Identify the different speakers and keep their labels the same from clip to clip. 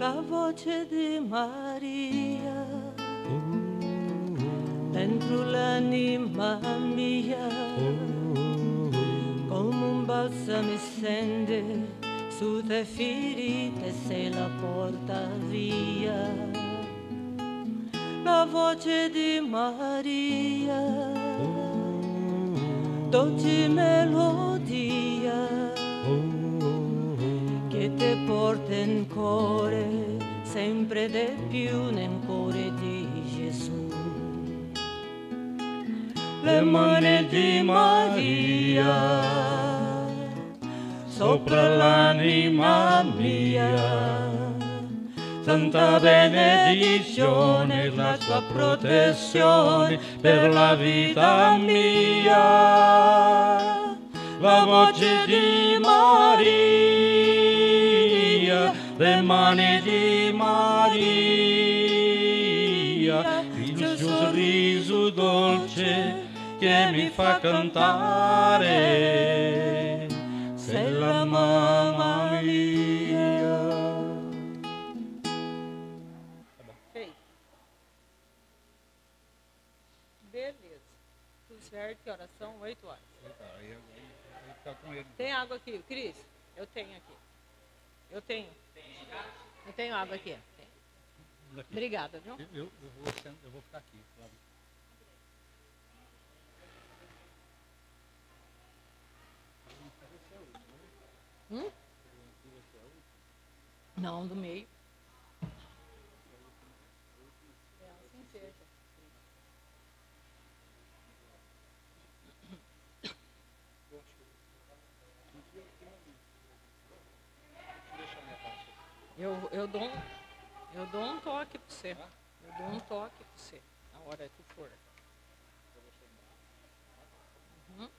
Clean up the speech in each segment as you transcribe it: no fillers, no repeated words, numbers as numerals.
Speaker 1: la voce di Maria dentro l'anima mia, come un balsamo scende su te ferite se la porta via. La voce di Maria, dolce melodia, che ti porta in cuore sempre di più nel cuore di Gesù. Le mani di Maria sopra l'anima mia, santa benedizione, la tua protezione per la vita mia. La voce di Maria, le mani di Maria, il suo sorriso dolce che mi fa cantare, sei la mamma mia. Beleza. Tudo certo, que horas são? 8 horas. Tem água aqui, Cris? Eu tenho aqui. Eu tenho água aqui. Tem. Obrigada, viu?
Speaker 2: Eu vou ficar aqui.
Speaker 1: Não, do meio. Assim seja. Eu dou um toque para você. Eu dou um toque para você na hora que for. Uhum.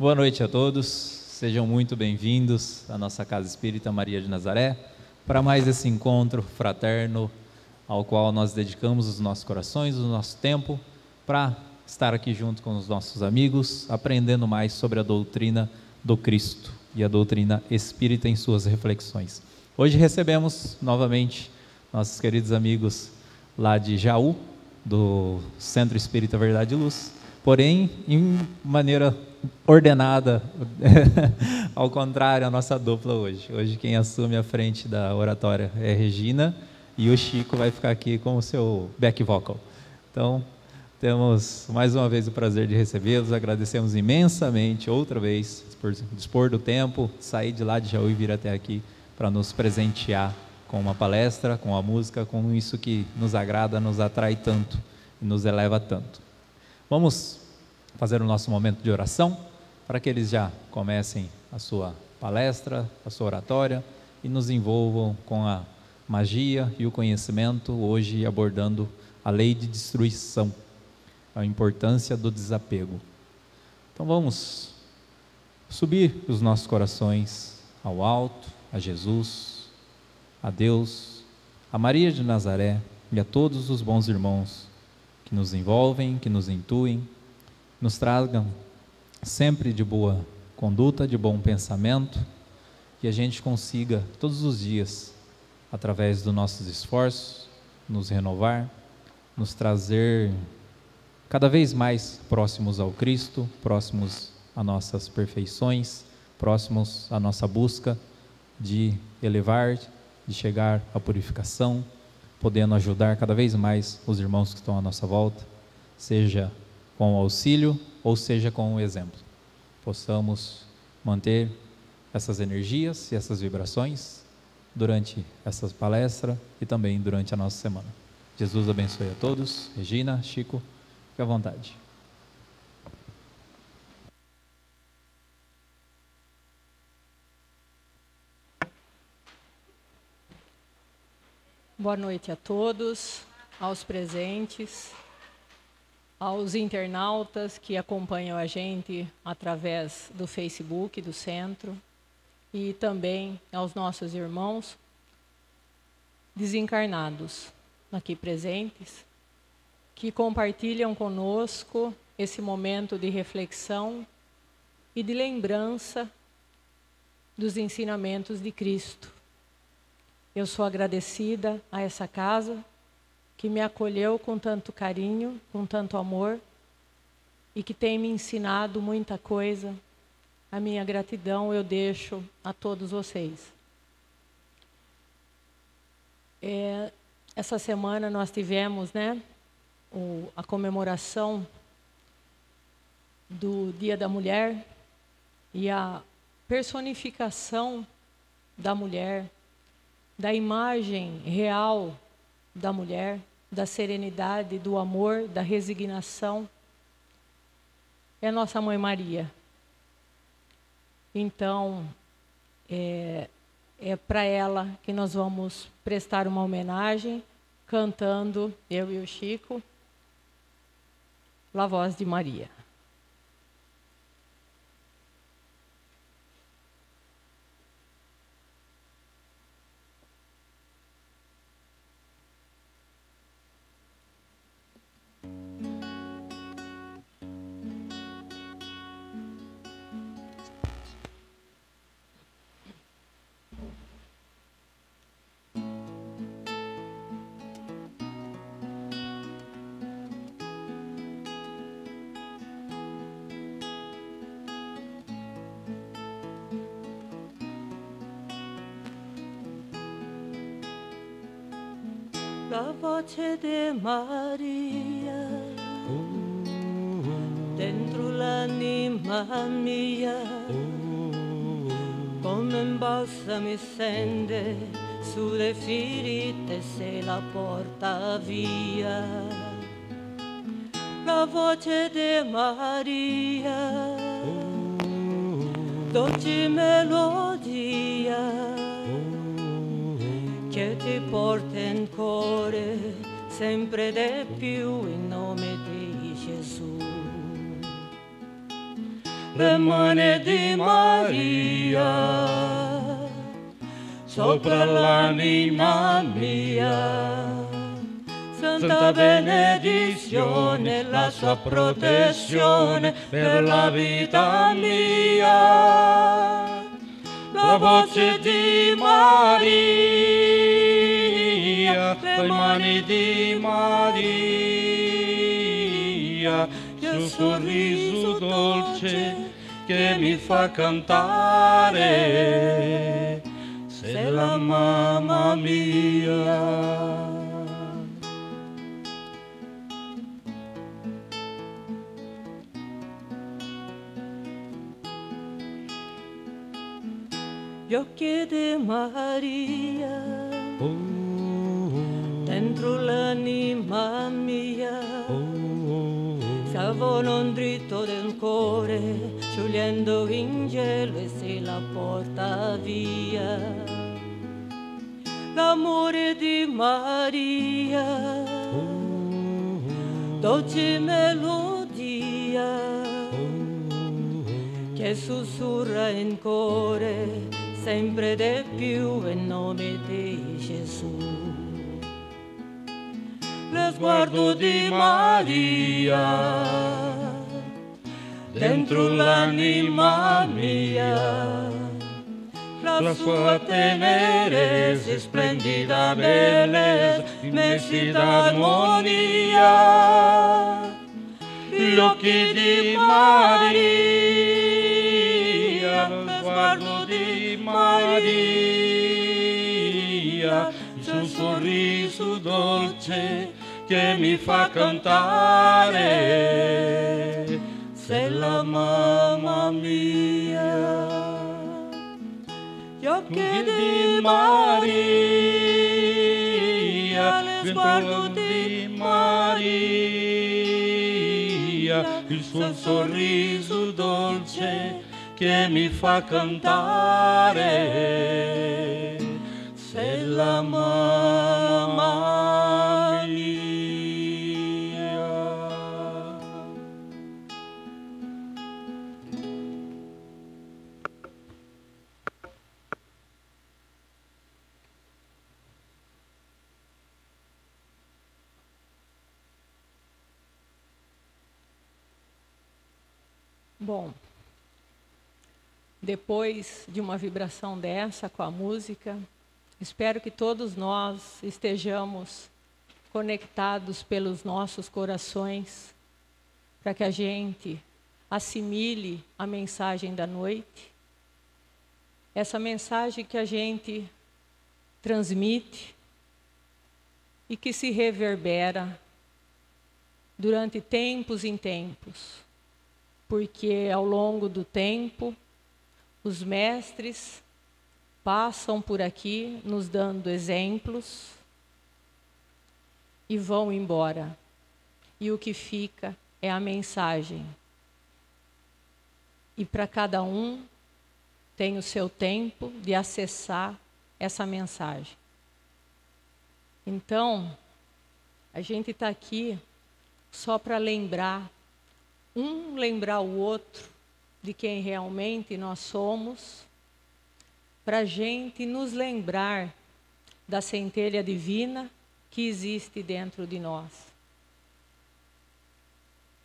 Speaker 3: Boa noite a todos, sejam muito bem-vindos à nossa Casa Espírita Maria de Nazaré, para mais esse encontro fraterno, ao qual nós dedicamos os nossos corações, o nosso tempo, para estar aqui junto com os nossos amigos, aprendendo mais sobre a doutrina do Cristo e a doutrina espírita em suas reflexões. Hoje recebemos novamente nossos queridos amigos lá de Jaú, do Centro Espírita Verdade e Luz, porém em maneira ordenada, ao contrário, a nossa dupla hoje. Hoje quem assume a frente da oratória é Regina e o Chico vai ficar aqui com o seu back vocal. Então, temos mais uma vez o prazer de recebê-los, agradecemos imensamente outra vez por dispor do tempo, sair de lá de Jaú e vir até aqui para nos presentear com uma palestra, com a música, com isso que nos agrada, nos atrai tanto e nos eleva tanto. Vamos fazer o nosso momento de oração, para que eles já comecem a sua palestra, a sua oratória e nos envolvam com a magia e o conhecimento, hoje abordando a lei de destruição, a importância do desapego. Então vamos subir os nossos corações ao alto, a Jesus, a Deus, a Maria de Nazaré e a todos os bons irmãos que nos envolvem, que nos intuem, nos tragam sempre de boa conduta, de bom pensamento, e a gente consiga todos os dias, através dos nossos esforços, nos renovar, nos trazer cada vez mais próximos ao Cristo, próximos a nossas perfeições, próximos à nossa busca de elevar, de chegar à purificação, podendo ajudar cada vez mais os irmãos que estão à nossa volta, seja com o auxílio ou seja com o exemplo. Possamos manter essas energias e essas vibrações durante essa palestra e também durante a nossa semana. Jesus abençoe a todos. Regina, Chico, fique à vontade.
Speaker 1: Boa noite a todos, aos presentes, aos internautas que acompanham a gente através do Facebook do Centro e também aos nossos irmãos desencarnados aqui presentes, que compartilham conosco esse momento de reflexão e de lembrança dos ensinamentos de Cristo. Eu sou agradecida a essa casa que me acolheu com tanto carinho, com tanto amor e que tem me ensinado muita coisa. A minha gratidão eu deixo a todos vocês. Essa semana nós tivemos, a comemoração do Dia da Mulher e a personificação da mulher, da imagem real da mulher, da serenidade, do amor, da resignação, é nossa Mãe Maria. Então, é para ela que nós vamos prestar uma homenagem, cantando, eu e o Chico, La Voz de Maria.
Speaker 4: La voce di Maria dentro l'anima mia, come un balsamo scende sulle ferite se la porta via. La voce di Maria, dolce melodia, che ti porta in cuore sempre di più in nome di Gesù.
Speaker 5: le mani di Maria sopra l'anima mia. Santa benedizione, la sua protezione per la vita mia. La voce di Maria, le mani di Maria, il sorriso dolce che mi fa cantare, sei la mamma mia. Gli occhi di Maria dentro l'anima mia salvano dritto del cuore, sciogliendo in cielo e se la porta via. L'amore di Maria, dolce melodia che sussurra in cuore sempre di più in nome di Gesù. Lo sguardo di Maria dentro l'anima mia, la sua tenerezza, splendida bellezza, immensità armonia, gli occhi di Maria, lo sguardo di Maria, il suo sorriso dolce che mi fa cantare, sei la mamma mia. Gli occhi di Maria, lo sguardo di Maria, il suo sorriso dolce che mi fa cantare, sei la mamma mia.
Speaker 1: Bom, depois de uma vibração dessa com a música, espero que todos nós estejamos conectados pelos nossos corações, para que a gente assimile a mensagem da noite, essa mensagem que a gente transmite e que se reverbera durante tempos em tempos, porque ao longo do tempo os mestres passam por aqui nos dando exemplos e vão embora. E o que fica é a mensagem. E para cada um tem o seu tempo de acessar essa mensagem. Então, a gente está aqui só para lembrar o outro de quem realmente nós somos, para a gente nos lembrar da centelha divina que existe dentro de nós.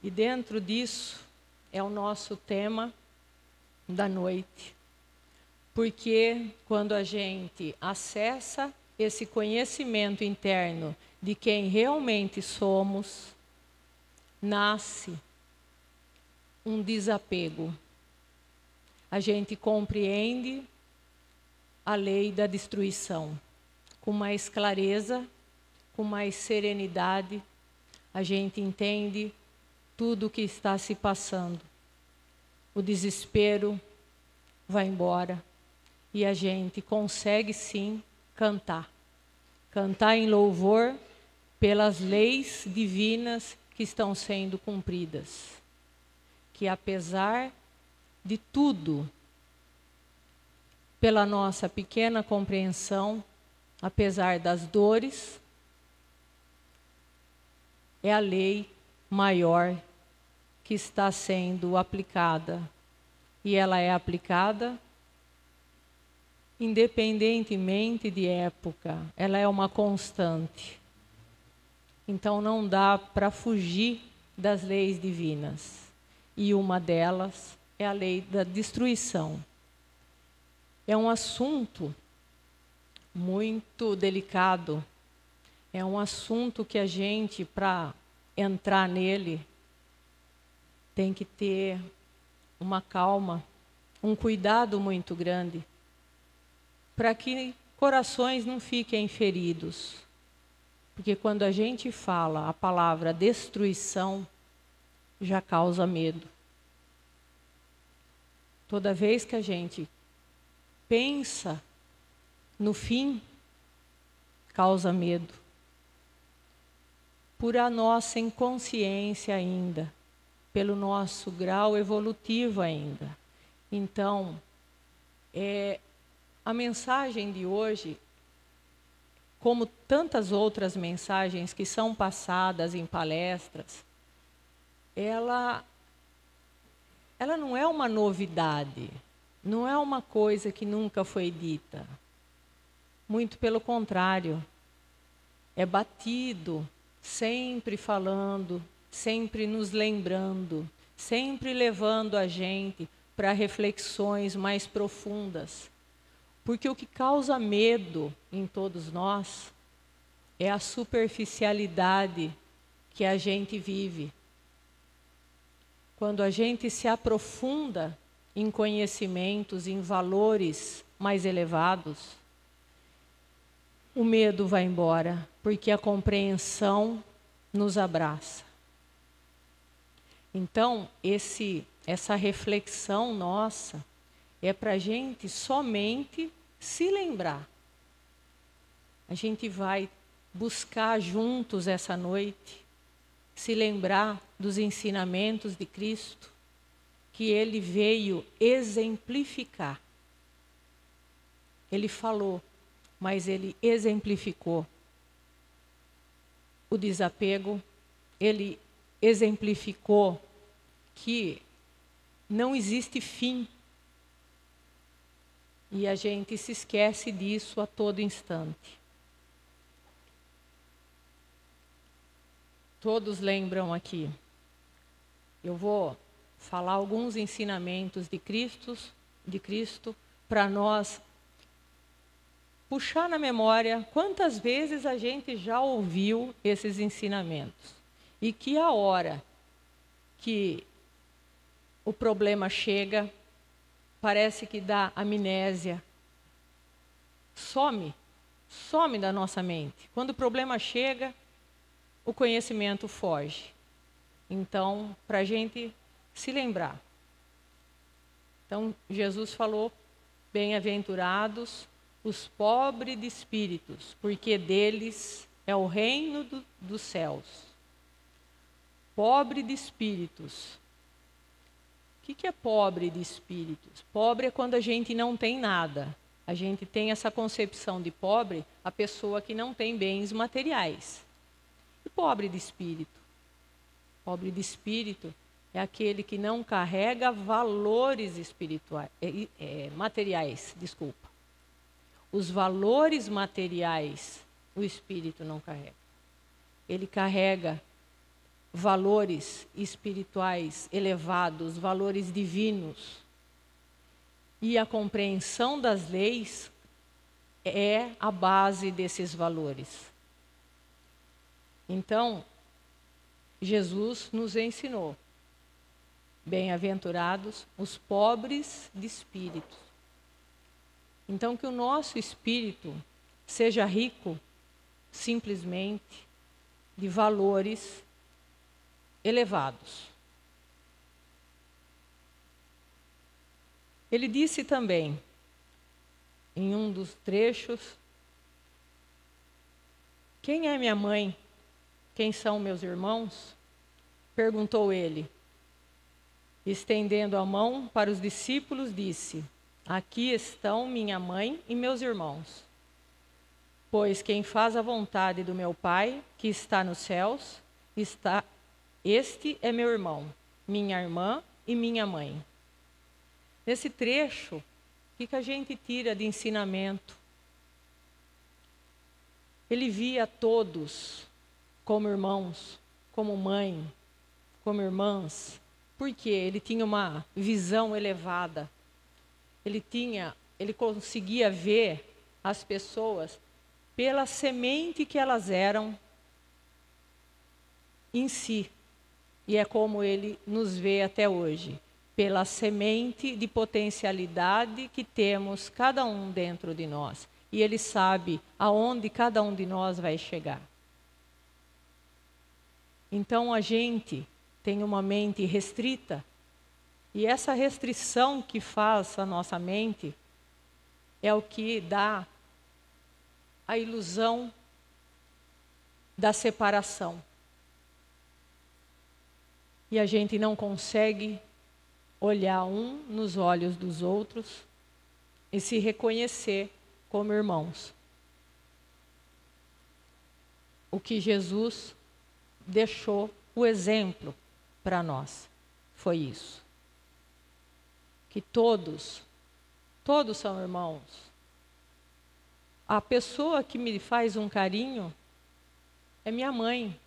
Speaker 1: E dentro disso é o nosso tema da noite. Porque quando a gente acessa esse conhecimento interno de quem realmente somos, nasce um desapego. A gente compreende a lei da destruição com mais clareza, com mais serenidade. A gente entende tudo o que está se passando. O desespero vai embora e a gente consegue sim cantar. Cantar em louvor pelas leis divinas que estão sendo cumpridas. Que apesar de tudo, pela nossa pequena compreensão, apesar das dores, é a lei maior que está sendo aplicada e ela é aplicada independentemente de época. Ela é uma constante. Então não dá para fugir das leis divinas. E uma delas é a lei da destruição. É um assunto muito delicado. É um assunto que a gente, para entrar nele, tem que ter uma calma, um cuidado muito grande, para que corações não fiquem feridos. Porque quando a gente fala a palavra destruição, já causa medo. Toda vez que a gente pensa no fim, causa medo. Por a nossa inconsciência ainda, pelo nosso grau evolutivo ainda. Então, a mensagem de hoje, como tantas outras mensagens que são passadas em palestras, ela não é uma novidade, não é uma coisa que nunca foi dita. Muito pelo contrário, é batido, sempre falando, sempre nos lembrando, sempre levando a gente para reflexões mais profundas. Porque o que causa medo em todos nós é a superficialidade que a gente vive. Quando a gente se aprofunda em conhecimentos, em valores mais elevados, o medo vai embora, porque a compreensão nos abraça. Então, essa reflexão nossa é para a gente somente se lembrar. A gente vai buscar juntos essa noite, se lembrar dos ensinamentos de Cristo, que Ele veio exemplificar. Ele falou, mas Ele exemplificou o desapego, Ele exemplificou que não existe fim. E a gente se esquece disso a todo instante. Todos lembram aqui. Eu vou falar alguns ensinamentos de Cristo para nós puxar na memória quantas vezes a gente já ouviu esses ensinamentos. E que a hora que o problema chega, parece que dá amnésia, some da nossa mente. Quando o problema chega, o conhecimento foge. Então, para a gente se lembrar. Então, Jesus falou, bem-aventurados os pobres de espíritos, porque deles é o reino dos céus. Pobre de espíritos. O que é pobre de espíritos? Pobre é quando a gente não tem nada. A gente tem essa concepção de pobre, a pessoa que não tem bens materiais. E pobre de espírito? Pobre de espírito é aquele que não carrega valores espirituais, materiais, desculpa. Os valores materiais, o espírito não carrega. Ele carrega valores espirituais elevados, valores divinos. E a compreensão das leis é a base desses valores. Então, Jesus nos ensinou, bem-aventurados os pobres de espírito. Então, que o nosso espírito seja rico, simplesmente, de valores elevados. Ele disse também, em um dos trechos, quem é minha mãe? Quem são meus irmãos? Perguntou ele. Estendendo a mão para os discípulos, disse, aqui estão minha mãe e meus irmãos. Pois quem faz a vontade do meu Pai, que está nos céus, este é meu irmão, minha irmã e minha mãe. Nesse trecho, o que a gente tira de ensinamento? Ele via todos como irmãos, como mãe, como irmãs, porque ele tinha uma visão elevada. Ele conseguia ver as pessoas pela semente que elas eram em si. E é como ele nos vê até hoje, pela semente de potencialidade que temos cada um dentro de nós. E ele sabe aonde cada um de nós vai chegar. Então a gente tem uma mente restrita, e essa restrição que faz a nossa mente é o que dá a ilusão da separação. E a gente não consegue olhar um nos olhos dos outros e se reconhecer como irmãos. O que Jesus deixou o exemplo para nós foi isso. Que todos são irmãos. A pessoa que me faz um carinho é minha mãe.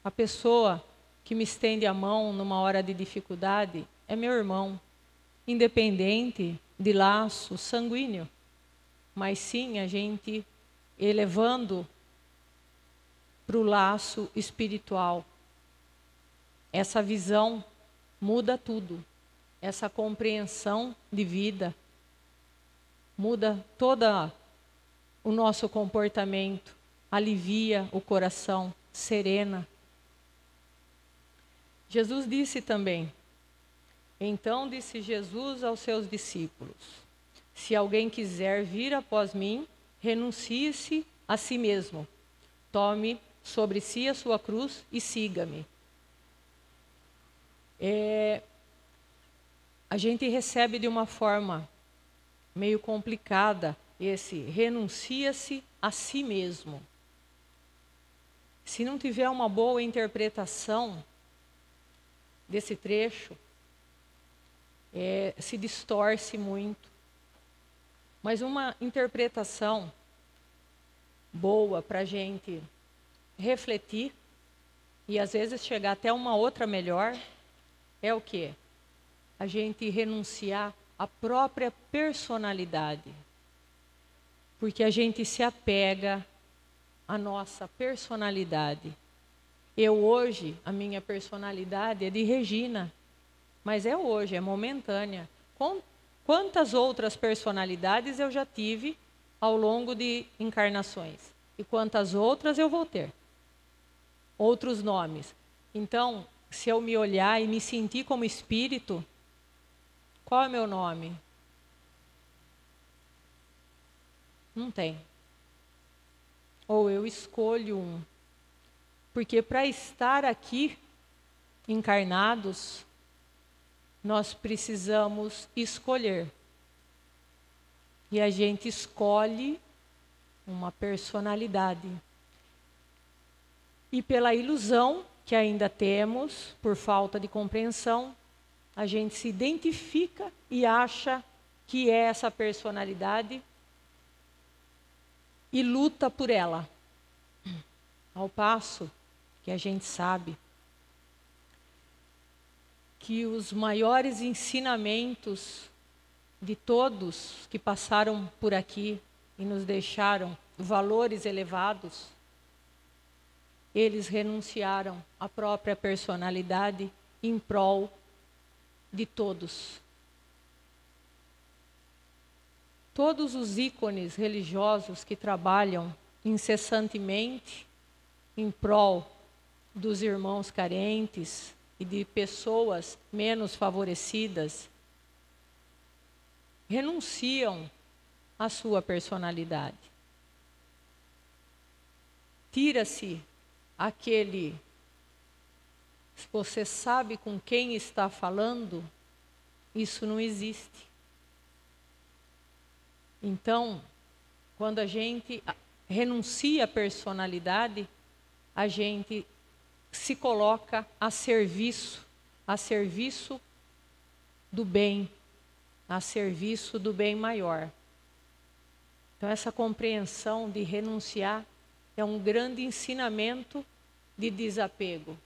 Speaker 1: A pessoa que me estende a mão numa hora de dificuldade é meu irmão. Independente de laço sanguíneo. Mas sim, a gente elevando para o laço espiritual. Essa visão muda tudo. Essa compreensão de vida muda todo o nosso comportamento, alivia o coração, serena. Jesus disse também, então disse Jesus aos seus discípulos, se alguém quiser vir após mim, renuncie-se a si mesmo, tome sobre si a sua cruz e siga-me. A gente recebe de uma forma meio complicada esse renuncia-se a si mesmo. Se não tiver uma boa interpretação desse trecho, se distorce muito. Mas uma interpretação boa para a gente refletir e às vezes chegar até uma outra melhor é o quê? A gente renunciar à própria personalidade. Porque a gente se apega à nossa personalidade. Eu hoje, a minha personalidade é de Regina, mas é hoje, é momentânea. Quantas outras personalidades eu já tive ao longo de encarnações? E quantas outras eu vou ter? Outros nomes. Então, se eu me olhar e me sentir como espírito, qual é o meu nome? Não tem. Ou eu escolho um. Porque para estar aqui encarnados, nós precisamos escolher. E a gente escolhe uma personalidade. E pela ilusão que ainda temos, por falta de compreensão, a gente se identifica e acha que é essa personalidade e luta por ela. Ao passo que a gente sabe que os maiores ensinamentos de todos que passaram por aqui e nos deixaram valores elevados, eles renunciaram à própria personalidade em prol de todos. Todos os ícones religiosos que trabalham incessantemente em prol dos irmãos carentes e de pessoas menos favorecidas, renunciam à sua personalidade. Tira-se aquele, se você sabe com quem está falando, isso não existe. Então, quando a gente renuncia à personalidade, a gente se coloca a serviço do bem, a serviço do bem maior. Então, essa compreensão de renunciar é um grande ensinamento de desapego.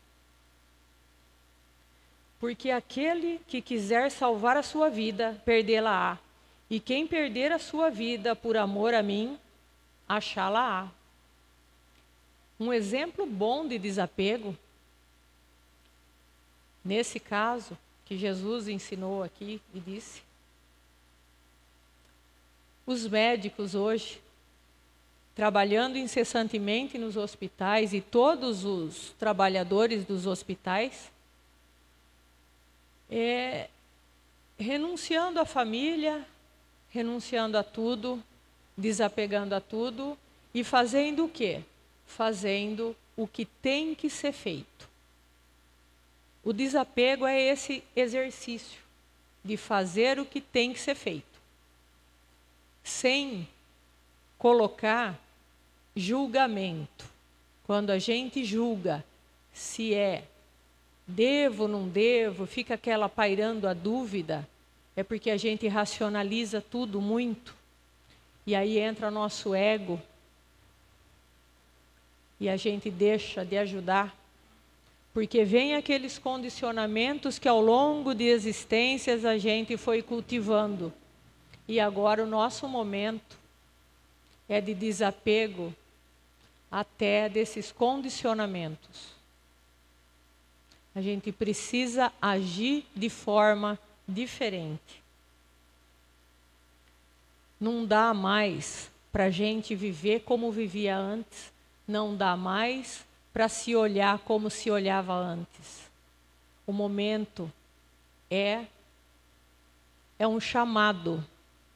Speaker 1: Porque aquele que quiser salvar a sua vida, perdê-la-á. E quem perder a sua vida por amor a mim, achá-la-á. Um exemplo bom de desapego, nesse caso, que Jesus ensinou aqui e disse, os médicos hoje, trabalhando incessantemente nos hospitais, e todos os trabalhadores dos hospitais, renunciando à família, renunciando a tudo, desapegando a tudo, e fazendo o quê? Fazendo o que tem que ser feito. O desapego é esse exercício de fazer o que tem que ser feito, sem colocar julgamento. Quando a gente julga se devo, não devo, fica aquela pairando a dúvida, é porque a gente racionaliza tudo muito, e aí entra nosso ego, e a gente deixa de ajudar, porque vem aqueles condicionamentos que ao longo de existências a gente foi cultivando. E agora o nosso momento é de desapego até desses condicionamentos. A gente precisa agir de forma diferente. Não dá mais para a gente viver como vivia antes. Não dá mais para se olhar como se olhava antes. O momento é um chamado.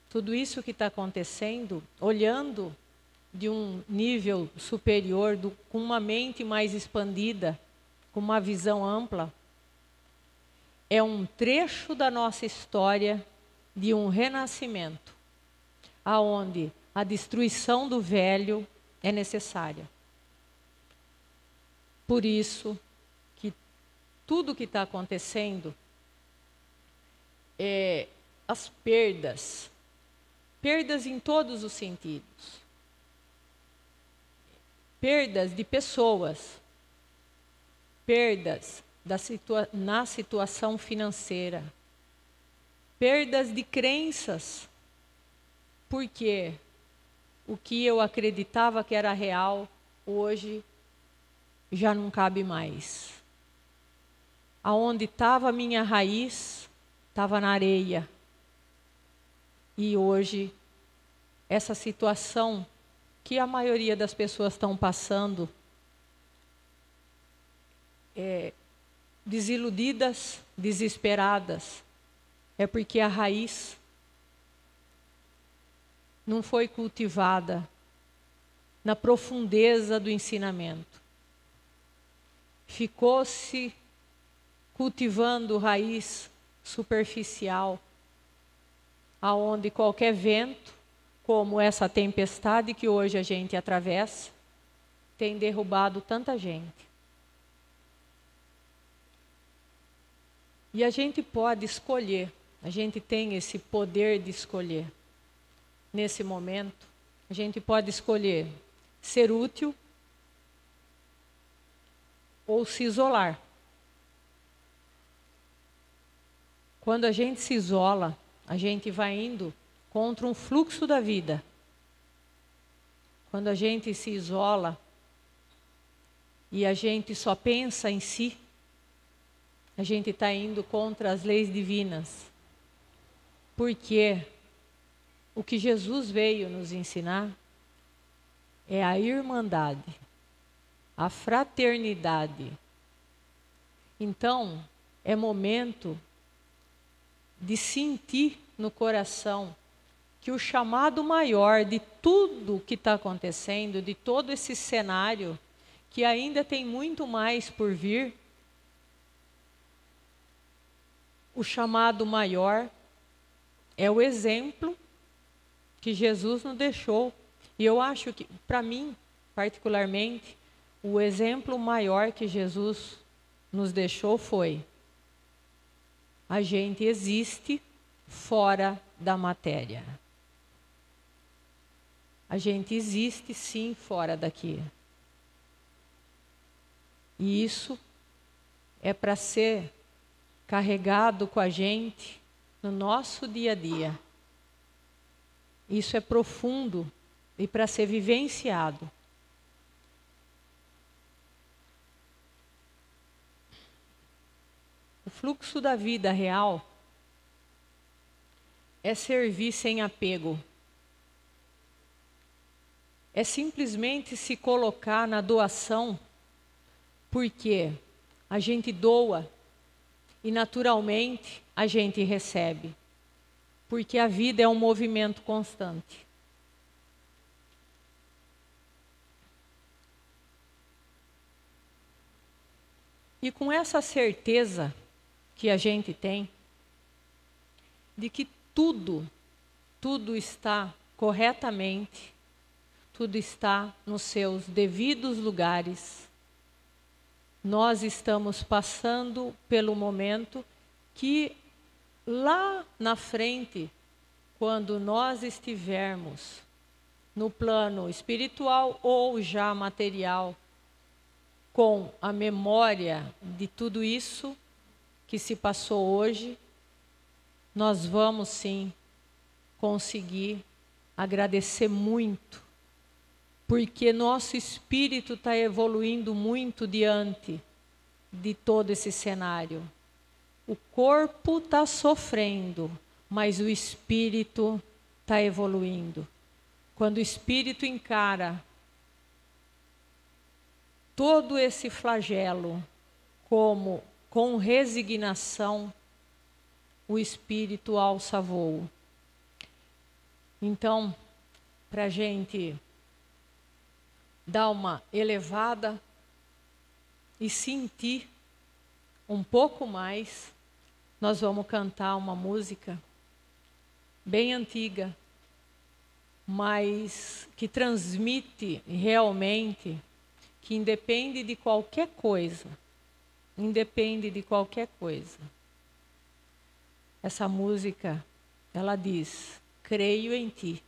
Speaker 1: Tudo isso que está acontecendo, olhando de um nível superior, com uma mente mais expandida, com uma visão ampla, é um trecho da nossa história de um renascimento, aonde a destruição do velho é necessária. Por isso que tudo que está acontecendo, as perdas em todos os sentidos, perdas de pessoas, perdas na situação financeira, perdas de crenças, porque o que eu acreditava que era real, hoje já não cabe mais. Aonde estava a minha raiz, estava na areia. E hoje, essa situação que a maioria das pessoas estão passando, desiludidas, desesperadas, é porque a raiz não foi cultivada na profundeza do ensinamento. Ficou-se cultivando raiz superficial, aonde qualquer vento, como essa tempestade que hoje a gente atravessa, tem derrubado tanta gente. E a gente pode escolher, a gente tem esse poder de escolher. Nesse momento, a gente pode escolher ser útil ou se isolar. Quando a gente se isola, a gente vai indo contra um fluxo da vida. Quando a gente se isola e a gente só pensa em si, a gente está indo contra as leis divinas. Porque o que Jesus veio nos ensinar é a irmandade, a fraternidade. Então, é momento de sentir no coração que o chamado maior de tudo que está acontecendo, de todo esse cenário, que ainda tem muito mais por vir, o chamado maior é o exemplo que Jesus nos deixou. E eu acho que, para mim, particularmente, o exemplo maior que Jesus nos deixou foi: a gente existe fora da matéria. A gente existe sim fora daqui. E isso é para ser carregado com a gente no nosso dia a dia. Isso é profundo e para ser vivenciado. O fluxo da vida real é servir sem apego. É simplesmente se colocar na doação, porque a gente doa e naturalmente a gente recebe. Porque a vida é um movimento constante. E com essa certeza que a gente tem de que tudo está corretamente, tudo está nos seus devidos lugares. Nós estamos passando pelo momento que lá na frente, quando nós estivermos no plano espiritual ou já material, com a memória de tudo isso que se passou hoje, nós vamos sim conseguir agradecer muito, porque nosso espírito está evoluindo muito diante de todo esse cenário. O corpo está sofrendo, mas o espírito está evoluindo. Quando o espírito encara todo esse flagelo com resignação, o espírito alça voo. Então, para a gente dar uma elevada e sentir um pouco mais, nós vamos cantar uma música bem antiga, mas que transmite realmente que independe de qualquer coisa, Essa música, ela diz: creio em ti.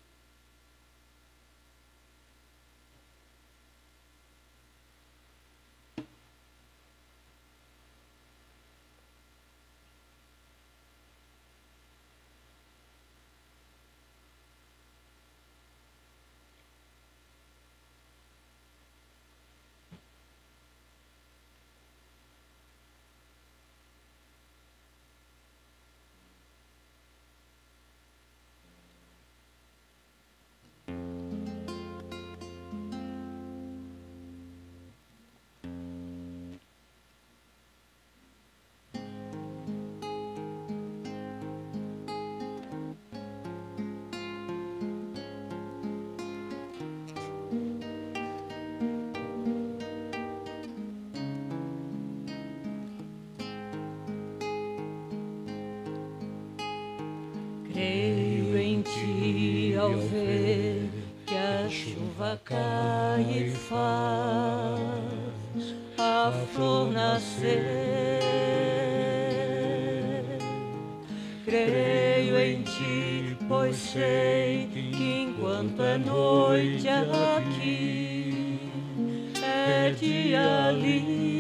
Speaker 5: Creio em ti ao ver que a chuva cai e faz a flor nascer. Creio em ti, pois sei que enquanto é noite aqui, é dia ali.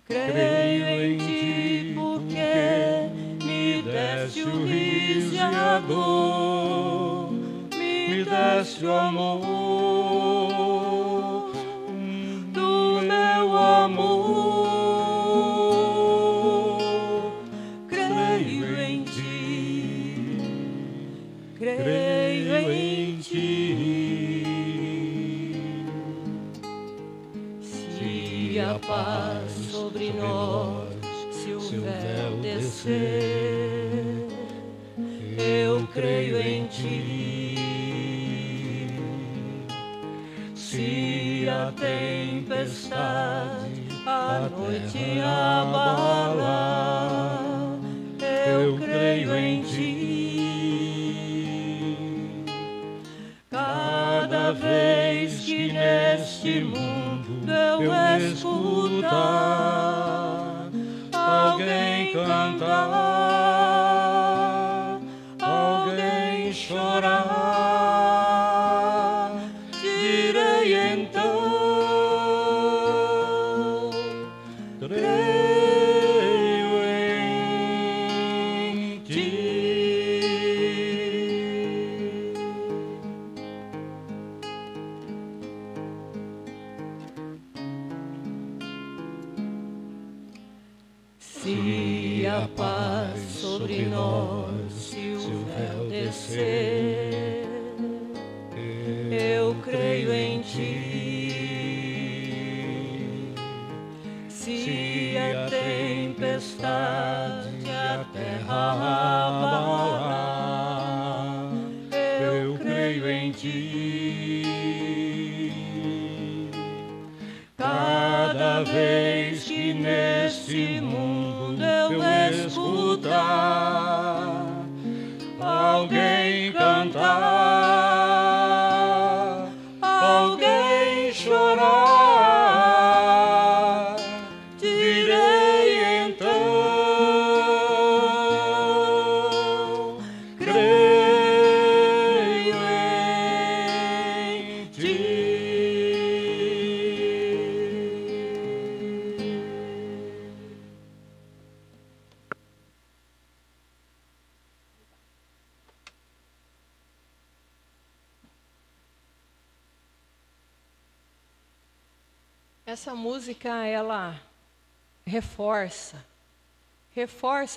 Speaker 5: Creio em ti porque me deste o riso e a dor, me deste o amor do meu amor. Creio em ti, creio em ti. Se a paz sobre nós, se o véu descer, eu creio em ti. Se a tempestade a noite abalar, eu creio em ti. Cada vez que neste mundo eu escutar alguém cantar chorar, direi então, creio em ti. Se a paz sobre nós, se o véu descer, eu creio em ti. Se a tempestade a terra abalar, eu creio em ti. Cada vez que neste mundo eu escutar alguém cantar, alguém chorar, direi então, creio em ti.
Speaker 1: Essa música, ela reforça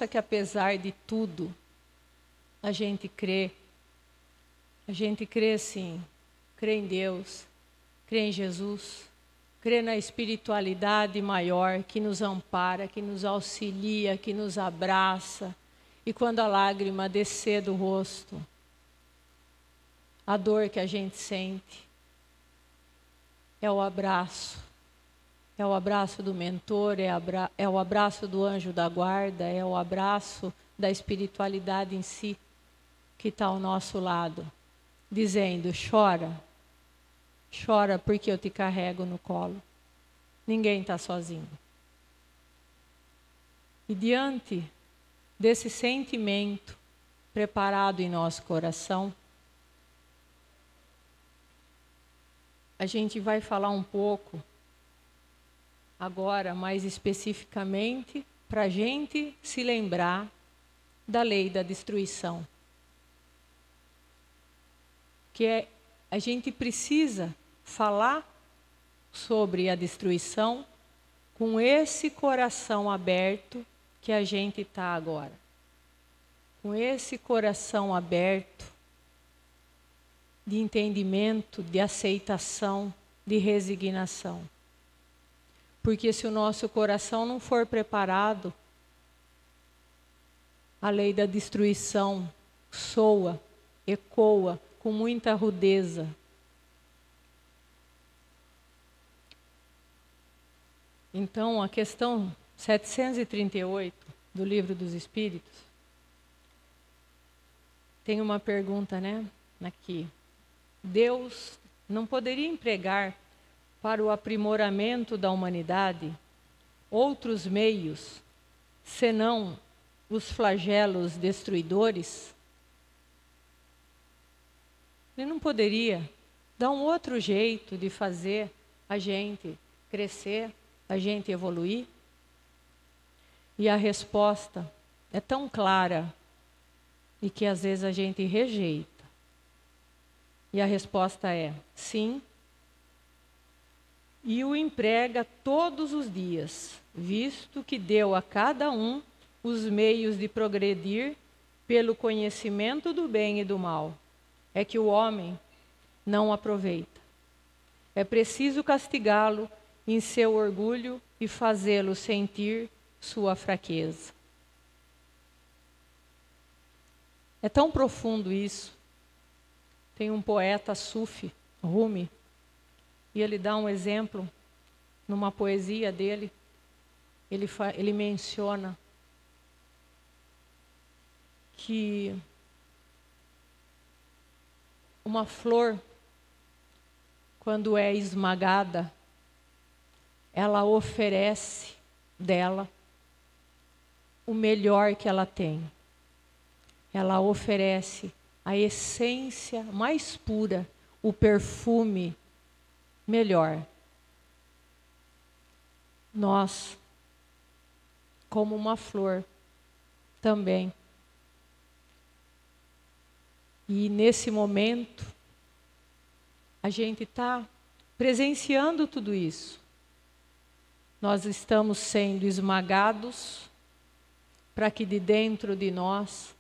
Speaker 1: que apesar de tudo, a gente crê sim, crê em Deus, crê em Jesus, crê na espiritualidade maior que nos ampara, que nos auxilia, que nos abraça. E quando a lágrima descer do rosto, a dor que a gente sente é o abraço. É o abraço do mentor, é o abraço do anjo da guarda, é o abraço da espiritualidade em si que está ao nosso lado, dizendo: chora, chora porque eu te carrego no colo. Ninguém está sozinho. E diante desse sentimento preparado em nosso coração, a gente vai falar um pouco agora, mais especificamente, para a gente se lembrar da lei da destruição. A gente precisa falar sobre a destruição com esse coração aberto que a gente está agora. Com esse coração aberto de entendimento, de aceitação, de resignação. Porque se o nosso coração não for preparado, a lei da destruição soa, ecoa com muita rudeza. Então, a questão 738 do Livro dos Espíritos tem uma pergunta, né? Aqui. Deus não poderia empregar para o aprimoramento da humanidade outros meios, senão os flagelos destruidores? Ele não poderia dar um outro jeito de fazer a gente crescer, a gente evoluir? E a resposta é tão clara e que às vezes a gente rejeita. E a resposta é sim, e o emprega todos os dias, visto que deu a cada um os meios de progredir pelo conhecimento do bem e do mal. É que o homem não aproveita. É preciso castigá-lo em seu orgulho e fazê-lo sentir sua fraqueza. É tão profundo isso. Tem um poeta sufi, Rumi, e ele dá um exemplo numa poesia dele. Ele menciona que uma flor, quando é esmagada, ela oferece dela o melhor que ela tem. Ela oferece a essência mais pura, o perfume melhor. Nós, como uma flor, também. E nesse momento, a gente está presenciando tudo isso. Nós estamos sendo esmagados para que de dentro de nós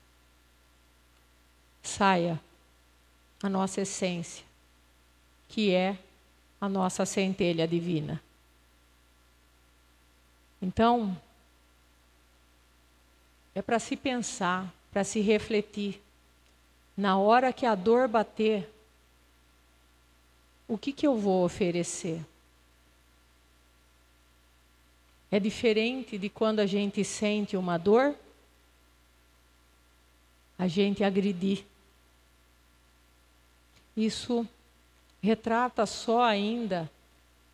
Speaker 1: saia a nossa essência, que é a nossa centelha divina. Então, é para se pensar, para se refletir. Na hora que a dor bater, o que eu vou oferecer? É diferente de quando a gente sente uma dor, a gente agredir. Isso retrata só ainda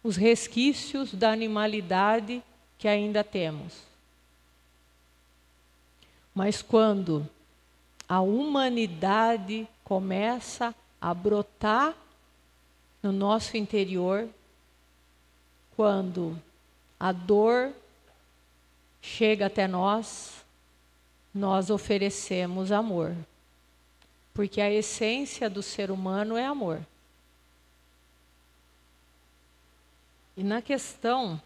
Speaker 1: os resquícios da animalidade que ainda temos. Mas quando a humanidade começa a brotar no nosso interior, quando a dor chega até nós, nós oferecemos amor. Porque a essência do ser humano é amor. E na questão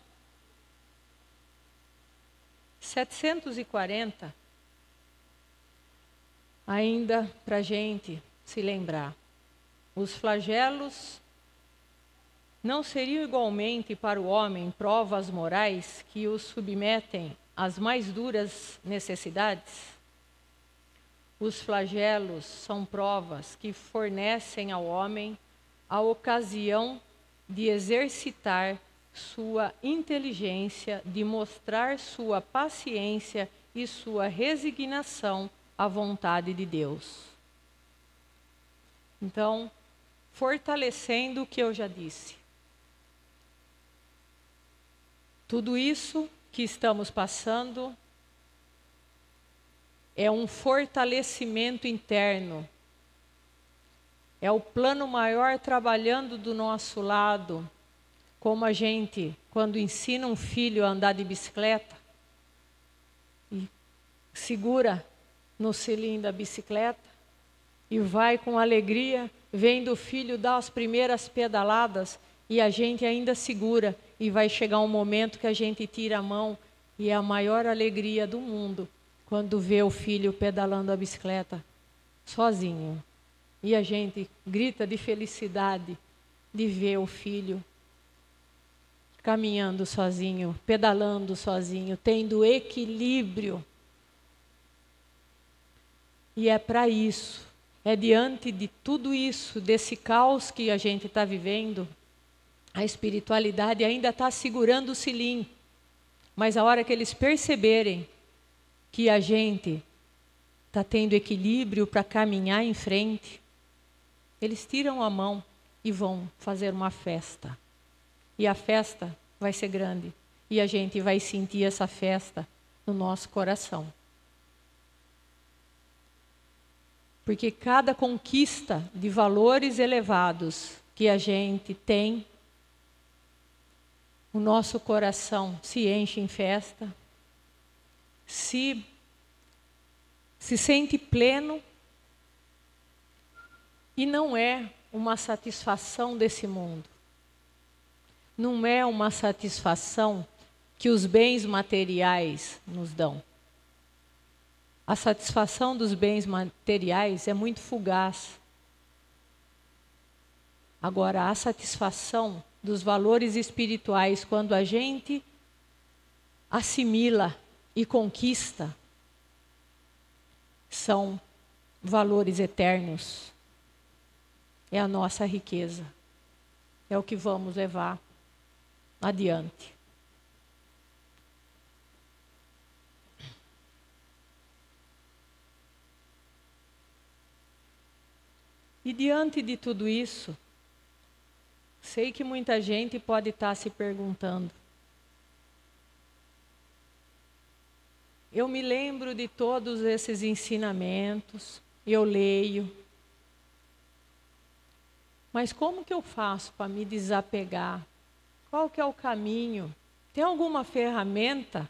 Speaker 1: 740, ainda para a gente se lembrar, os flagelos não seriam igualmente para o homem provas morais que os submetem às mais duras necessidades? Os flagelos são provas que fornecem ao homem a ocasião de exercitar sua inteligência, de mostrar sua paciência e sua resignação à vontade de Deus. Então, fortalecendo o que eu já disse. Tudo isso que estamos passando é um fortalecimento interno. É o plano maior trabalhando do nosso lado, como a gente, quando ensina um filho a andar de bicicleta, e segura no selim da bicicleta, e vai com alegria, vendo o filho dar as primeiras pedaladas, e a gente ainda segura, e vai chegar um momento que a gente tira a mão, e é a maior alegria do mundo, quando vê o filho pedalando a bicicleta sozinho. E a gente grita de felicidade de ver o filho caminhando sozinho, pedalando sozinho, tendo equilíbrio. E é para isso, é diante de tudo isso, desse caos que a gente está vivendo, a espiritualidade ainda está segurando o selim. Mas a hora que eles perceberem que a gente está tendo equilíbrio para caminhar em frente, eles tiram a mão e vão fazer uma festa. E a festa vai ser grande. E a gente vai sentir essa festa no nosso coração. Porque cada conquista de valores elevados que a gente tem, o nosso coração se enche em festa, se sente pleno, e não é uma satisfação desse mundo. Não é uma satisfação que os bens materiais nos dão. A satisfação dos bens materiais é muito fugaz. Agora, a satisfação dos valores espirituais, quando a gente assimila e conquista, são valores eternos. É a nossa riqueza. É o que vamos levar adiante. E diante de tudo isso, sei que muita gente pode estar se perguntando. Eu me lembro de todos esses ensinamentos, eu leio, Mas como que eu faço para me desapegar? Qual que é o caminho? Tem alguma ferramenta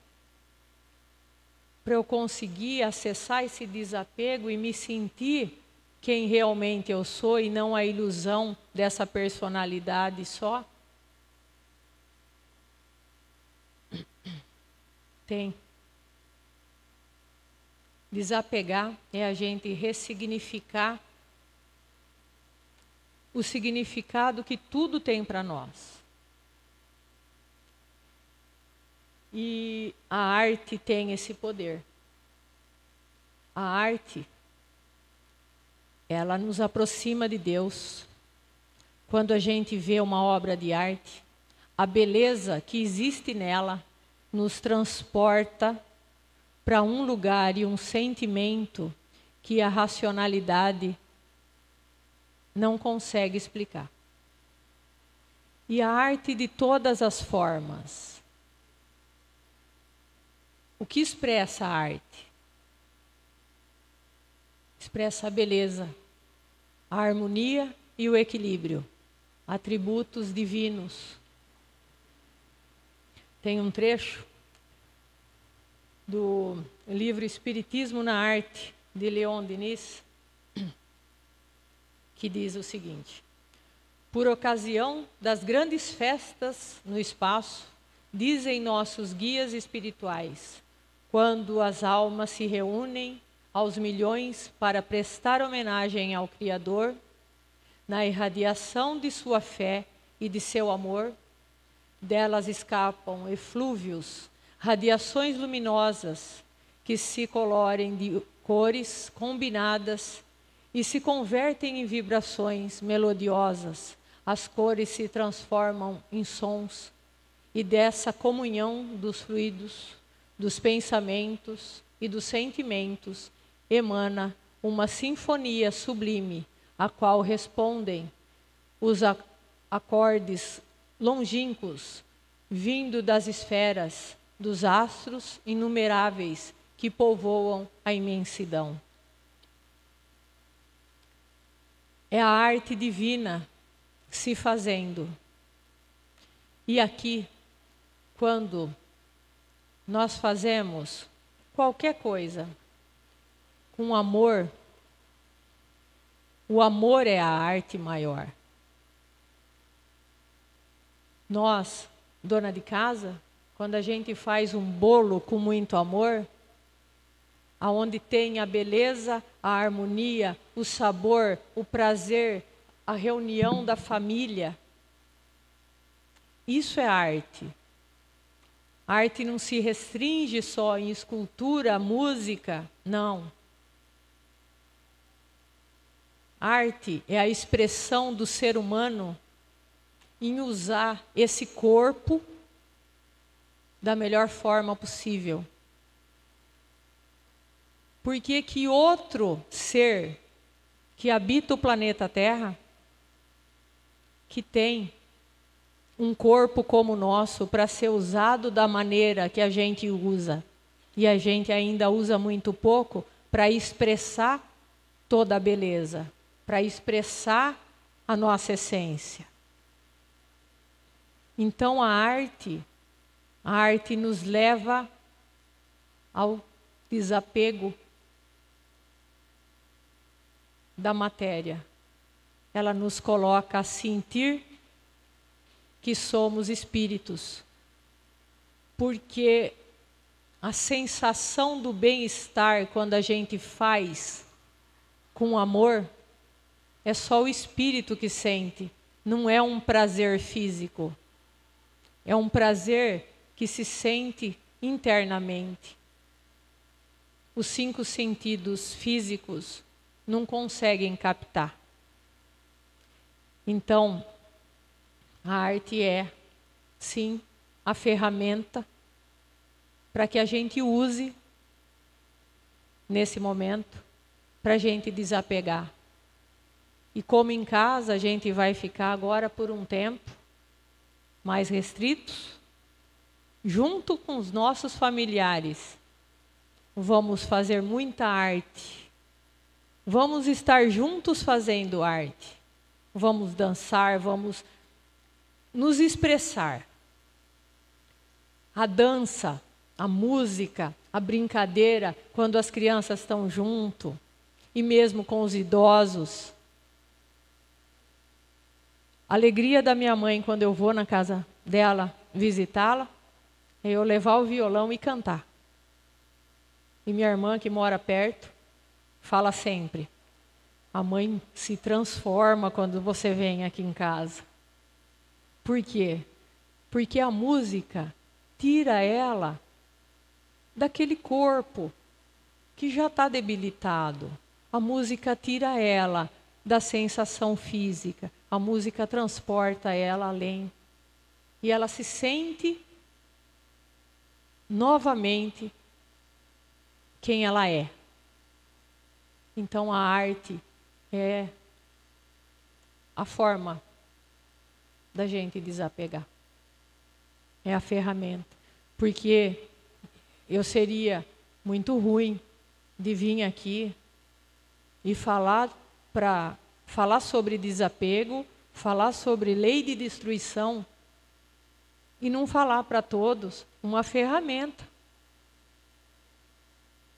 Speaker 1: para eu conseguir acessar esse desapego e me sentir quem realmente eu sou e não a ilusão dessa personalidade só? Tem. Desapegar é a gente ressignificar o significado que tudo tem para nós. E a arte tem esse poder. A arte, ela nos aproxima de Deus. Quando a gente vê uma obra de arte, a beleza que existe nela nos transporta para um lugar e um sentimento que a racionalidade não consegue explicar. E a arte de todas as formas. O que expressa a arte? Expressa a beleza, a harmonia e o equilíbrio, atributos divinos. Tem um trecho do livro Espiritismo na Arte, de Leon Denis, que diz o seguinte: por ocasião das grandes festas no espaço, dizem nossos guias espirituais, quando as almas se reúnem aos milhões para prestar homenagem ao Criador, na irradiação de sua fé e de seu amor, delas escapam eflúvios, radiações luminosas que se colorem de cores combinadas e se convertem em vibrações melodiosas. As cores se transformam em sons e dessa comunhão dos fluidos, dos pensamentos e dos sentimentos emana uma sinfonia sublime, a qual respondem os acordes longínquos, vindo das esferas, dos astros inumeráveis que povoam a imensidão. É a arte divina se fazendo. E aqui, quando nós fazemos qualquer coisa com amor, o amor é a arte maior. Nós, dona de casa, quando a gente faz um bolo com muito amor, aonde tem a beleza, a harmonia, o sabor, o prazer, a reunião da família, isso é arte. A arte não se restringe só em escultura, música, não. Arte é a expressão do ser humano em usar esse corpo da melhor forma possível. Porque que outro ser que habita o planeta Terra, que tem um corpo como o nosso para ser usado da maneira que a gente usa, e a gente ainda usa muito pouco para expressar toda a beleza, para expressar a nossa essência. Então a arte nos leva ao desapego da matéria. Ela nos coloca a sentir que somos espíritos, porque a sensação do bem-estar quando a gente faz com amor é só o espírito que sente, não é um prazer físico, é um prazer que se sente internamente. Os 5 sentidos físicos não conseguem captar. Então, a arte é, sim, a ferramenta para que a gente use nesse momento, para a gente desapegar. E como em casa a gente vai ficar agora por um tempo mais restritos, junto com os nossos familiares, vamos fazer muita arte. Vamos estar juntos fazendo arte. vamos dançar, vamos nos expressar. A dança, a música, a brincadeira, quando as crianças estão junto, e mesmo com os idosos. A alegria da minha mãe quando eu vou na casa dela visitá-la, é eu levar o violão e cantar. E minha irmã, que mora perto, fala sempre: a mãe se transforma quando você vem aqui em casa. Por quê? Porque a música tira ela daquele corpo que já está debilitado. A música tira ela da sensação física. A música transporta ela além. E ela se sente novamente quem ela é. Então a arte é a forma da gente desapegar. É a ferramenta. Porque eu seria muito ruim de vir aqui e falar sobre desapego, falar sobre lei de destruição e não falar para todos uma ferramenta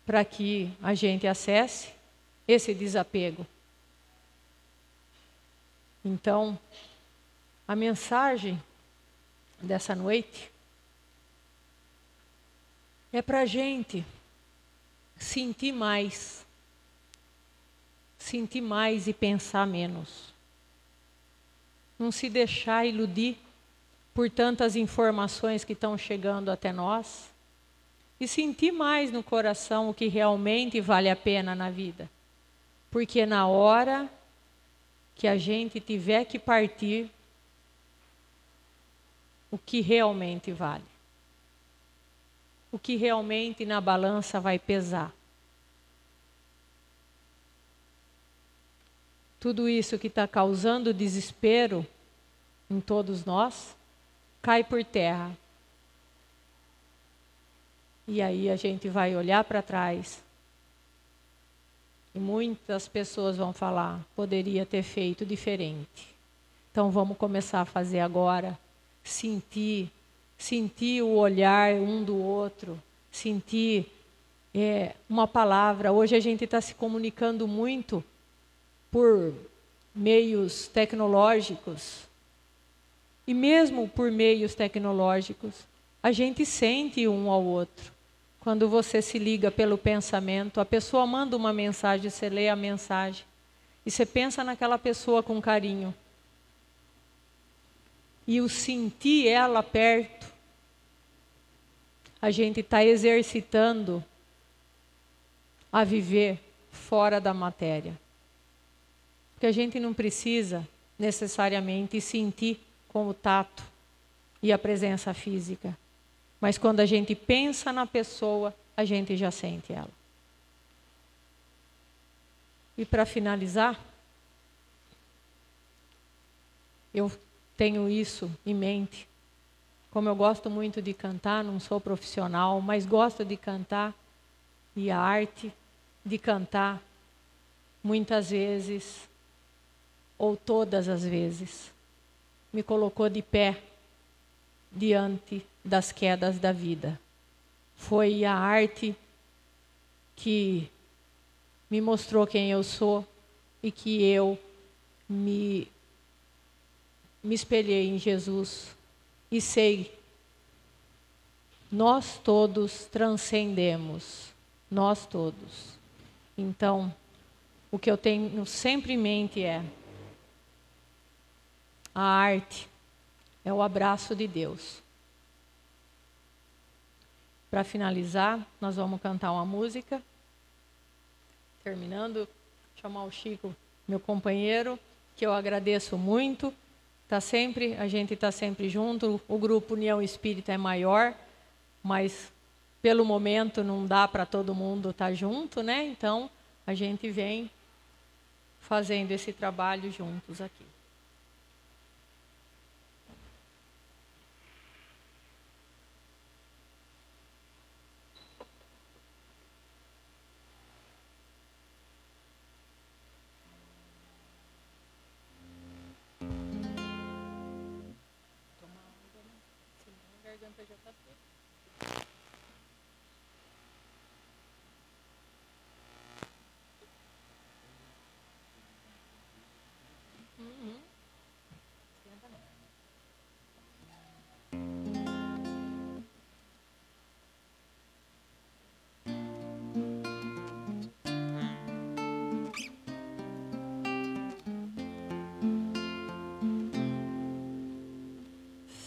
Speaker 1: para que a gente acesse esse desapego. Então, a mensagem dessa noite é para a gente sentir mais e pensar menos. Não se deixar iludir por tantas informações que estão chegando até nós e sentir mais no coração o que realmente vale a pena na vida. Porque na hora que a gente tiver que partir, o que realmente vale. O que realmente na balança vai pesar. Tudo isso que está causando desespero em todos nós, cai por terra. E aí a gente vai olhar para trás e muitas pessoas vão falar: poderia ter feito diferente. Então vamos começar a fazer agora, sentir o olhar um do outro, sentir uma palavra. Hoje a gente está se comunicando muito por meios tecnológicos. E mesmo por meios tecnológicos, a gente sente um ao outro. Quando você se liga pelo pensamento, a pessoa manda uma mensagem, você lê a mensagem. E você pensa naquela pessoa com carinho. E o sentir ela perto, a gente está exercitando a viver fora da matéria. Porque a gente não precisa necessariamente sentir com o tato e a presença física. Mas quando a gente pensa na pessoa, a gente já sente ela. E para finalizar, eu tenho isso em mente. Como eu gosto muito de cantar, não sou profissional, mas gosto de cantar. E a arte de cantar, muitas vezes, ou todas as vezes, me colocou de pé diante das quedas da vida. Foi a arte que me mostrou quem eu sou e que eu me espelhei em Jesus e sei, nós todos transcendemos, nós todos. Então, o que eu tenho sempre em mente é: a arte é o abraço de Deus. Para finalizar, nós vamos cantar uma música. Terminando, chamar o Chico, meu companheiro, que eu agradeço muito. A gente está sempre junto. O grupo União Espírita é maior, mas pelo momento não dá para todo mundo estar junto, né? Então a gente vem fazendo esse trabalho juntos aqui.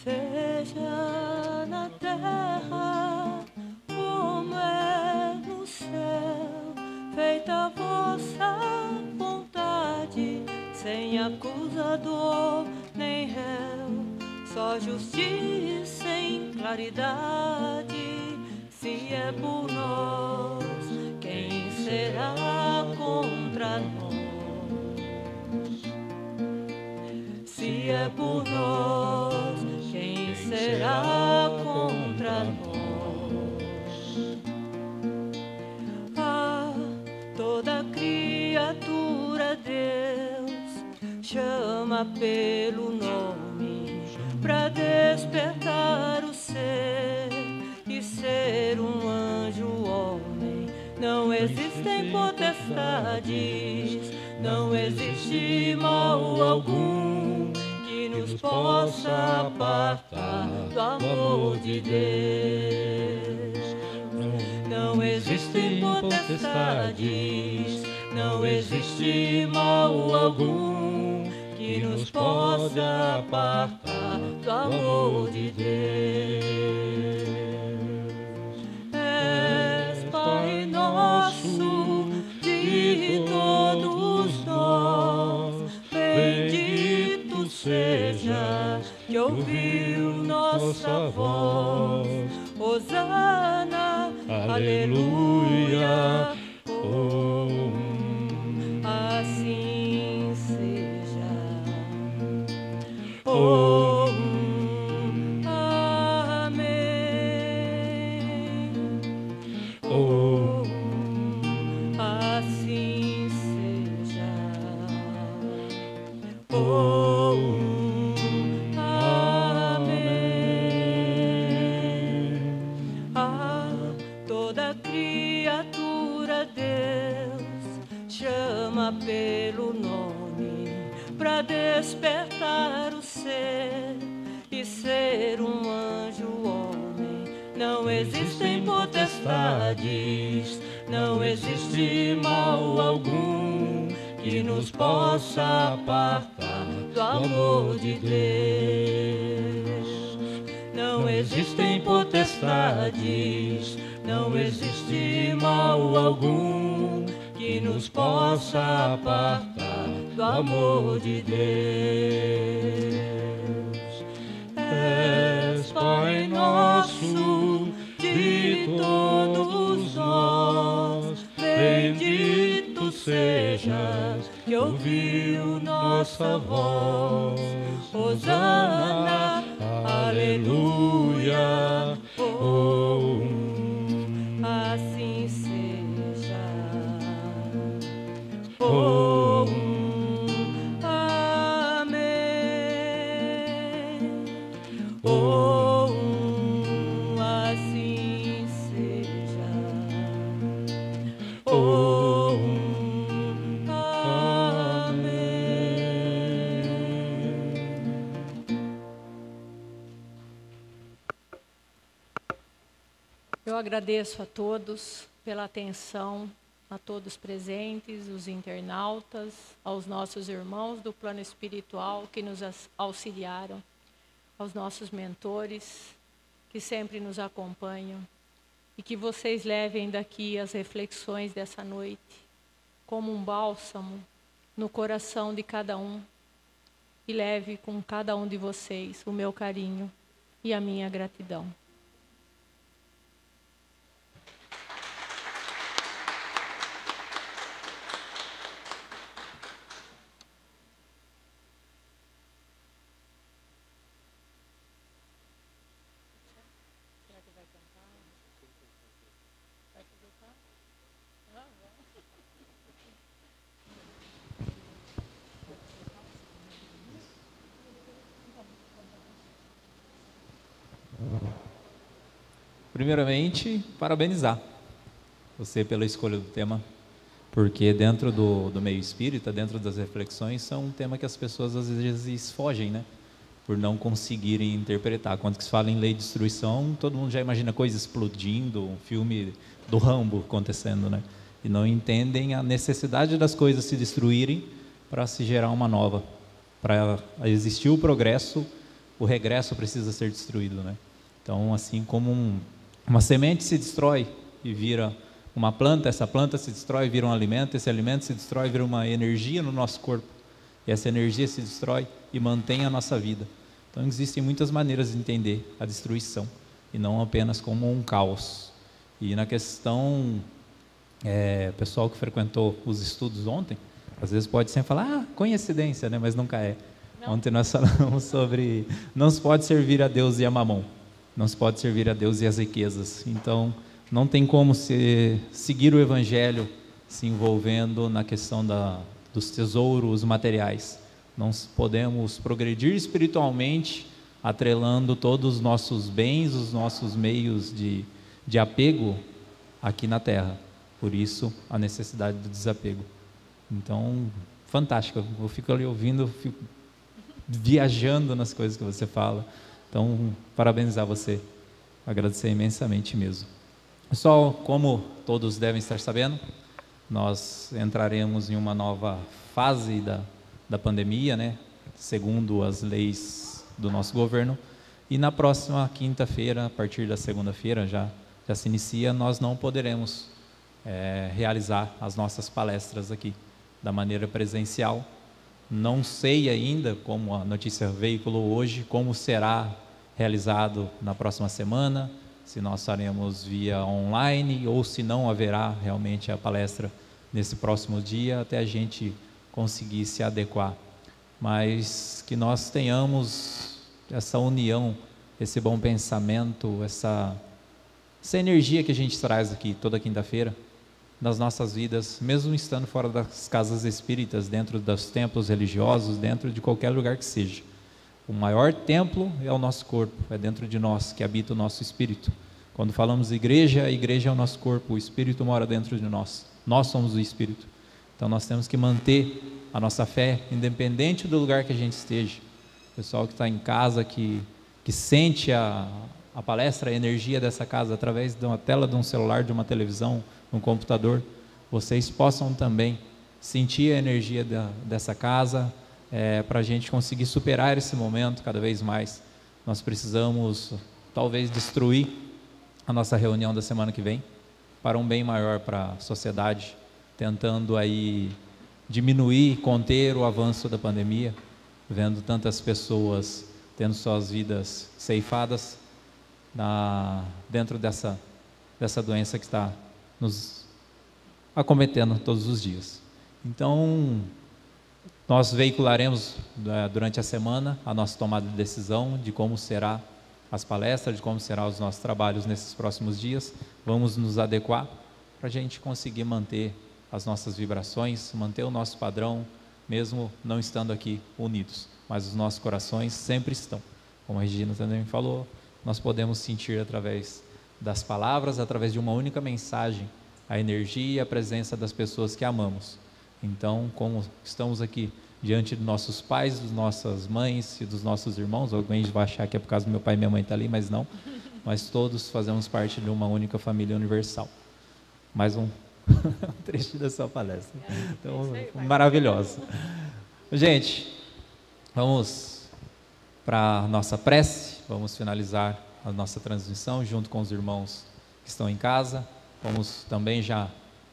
Speaker 4: Seja na terra como é no céu, feita a vossa vontade, sem acusador nem réu, só justiça em claridade. Se é por nós, quem será contra nós? Se é por nós, quem será contra nós? Ah, toda criatura Deus chama pelo nome pra despertar o ser e ser um anjo homem. Não existem potestades, não existe mal algum que nos possa apartar do amor de Deus. Não existem potestades, não existe mal algum que nos possa apartar do amor de Deus. És Pai nosso de todos nós, bendito sejas que ouviu nossa voz. Hosana, aleluia, assim seja. Amém. Assim seja. Toda criatura Deus chama pelo nome pra despertar o ser e ser um anjo homem. Não existem potestades, não existe mal algum que nos possa apartar do amor de Deus. Não existem potestades, não existe mal algum que nos possa apartar do amor de Deus. És Pai nosso de todos nós, bendito sejas que ouviu nossa voz. Hosana, aleluia, assim seja. Amém. Assim seja.
Speaker 1: Eu agradeço a todos pela atenção, a todos presentes, os internautas, aos nossos irmãos do plano espiritual que nos auxiliaram, aos nossos mentores que sempre nos acompanham, e que vocês levem daqui as reflexões dessa noite como um bálsamo no coração de cada um, e leve com cada um de vocês o meu carinho e a minha gratidão.
Speaker 3: Primeiramente, parabenizar você pela escolha do tema, porque dentro do meio espírita, dentro das reflexões, são um tema que as pessoas às vezes fogem, né? Por não conseguirem interpretar. Quando se fala em lei de destruição, todo mundo já imagina coisa explodindo, um filme do Rambo acontecendo, né? E não entendem a necessidade das coisas se destruírem para se gerar uma nova. Para existir o progresso, o regresso precisa ser destruído, né? Então, assim como uma semente se destrói e vira uma planta, essa planta se destrói e vira um alimento, esse alimento se destrói e vira uma energia no nosso corpo. E essa energia se destrói e mantém a nossa vida. Então, existem muitas maneiras de entender a destruição, e não apenas como um caos. E na questão, pessoal que frequentou os estudos ontem, às vezes pode sempre falar, coincidência, né? Mas nunca é. Não. Ontem nós falamos sobre, não se pode servir a Deus e a mamon, não se pode servir a Deus e as riquezas. Então, não tem como seguir o Evangelho se envolvendo na questão dos tesouros materiais. Não podemos progredir espiritualmente atrelando todos os nossos bens, os nossos meios de apego aqui na Terra. Por isso, a necessidade do desapego. Então, fantástico. Eu fico ali ouvindo, fico viajando nas coisas que você fala. Então, parabenizar você. Agradecer imensamente mesmo. Pessoal, como todos devem estar sabendo, nós entraremos em uma nova fase da pandemia, né? Segundo as leis do nosso governo. E na próxima quinta-feira, a partir da segunda-feira, já se inicia, nós não poderemos realizar as nossas palestras aqui da maneira presencial. Não sei ainda, como a notícia veiculou hoje, como será realizado na próxima semana, se nós faremos via online ou se não haverá realmente a palestra nesse próximo dia, até a gente conseguir se adequar. Mas que nós tenhamos essa união, esse bom pensamento, essa energia que a gente traz aqui toda quinta-feira, nas nossas vidas, mesmo estando fora das casas espíritas, dentro dos templos religiosos, dentro de qualquer lugar que seja. O maior templo é o nosso corpo, é dentro de nós que habita o nosso espírito. Quando falamos igreja, a igreja é o nosso corpo, o espírito mora dentro de nós. Nós somos o espírito. Então nós temos que manter a nossa fé, independente do lugar que a gente esteja. O pessoal que está em casa, que sente a palestra, a energia dessa casa, através de uma tela de um celular, de uma televisão, um computador, vocês possam também sentir a energia dessa casa, para a gente conseguir superar esse momento cada vez mais. Nós precisamos, talvez, destruir a nossa reunião da semana que vem, para um bem maior para a sociedade, tentando aí diminuir, conter o avanço da pandemia, vendo tantas pessoas tendo suas vidas ceifadas dentro dessa doença que está nos acometendo todos os dias. Então, nós veicularemos durante a semana a nossa tomada de decisão de como será as palestras, de como serão os nossos trabalhos nesses próximos dias. Vamos nos adequar para a gente conseguir manter as nossas vibrações, manter o nosso padrão, mesmo não estando aqui unidos, mas os nossos corações sempre estão. Como a Regina também falou, nós podemos sentir através das palavras, através de uma única mensagem, a energia e a presença das pessoas que amamos. Então, como estamos aqui diante dos nossos pais, das nossas mães e dos nossos irmãos, alguém vai achar que é por causa do meu pai e minha mãe está ali, mas não, mas todos fazemos parte de uma única família universal. Mais um trecho da sua palestra. Então, maravilhosa. Gente, vamos para a nossa prece, vamos finalizar a nossa transmissão junto com os irmãos que estão em casa. Vamos também já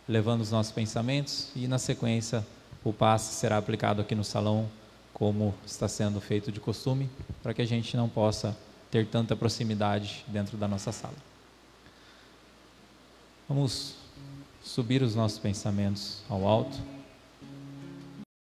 Speaker 3: levando os nossos pensamentos e na sequência o passe será aplicado aqui no salão como está sendo feito de costume, para que a gente não possa ter tanta proximidade dentro da nossa sala. Vamos subir os nossos pensamentos ao alto.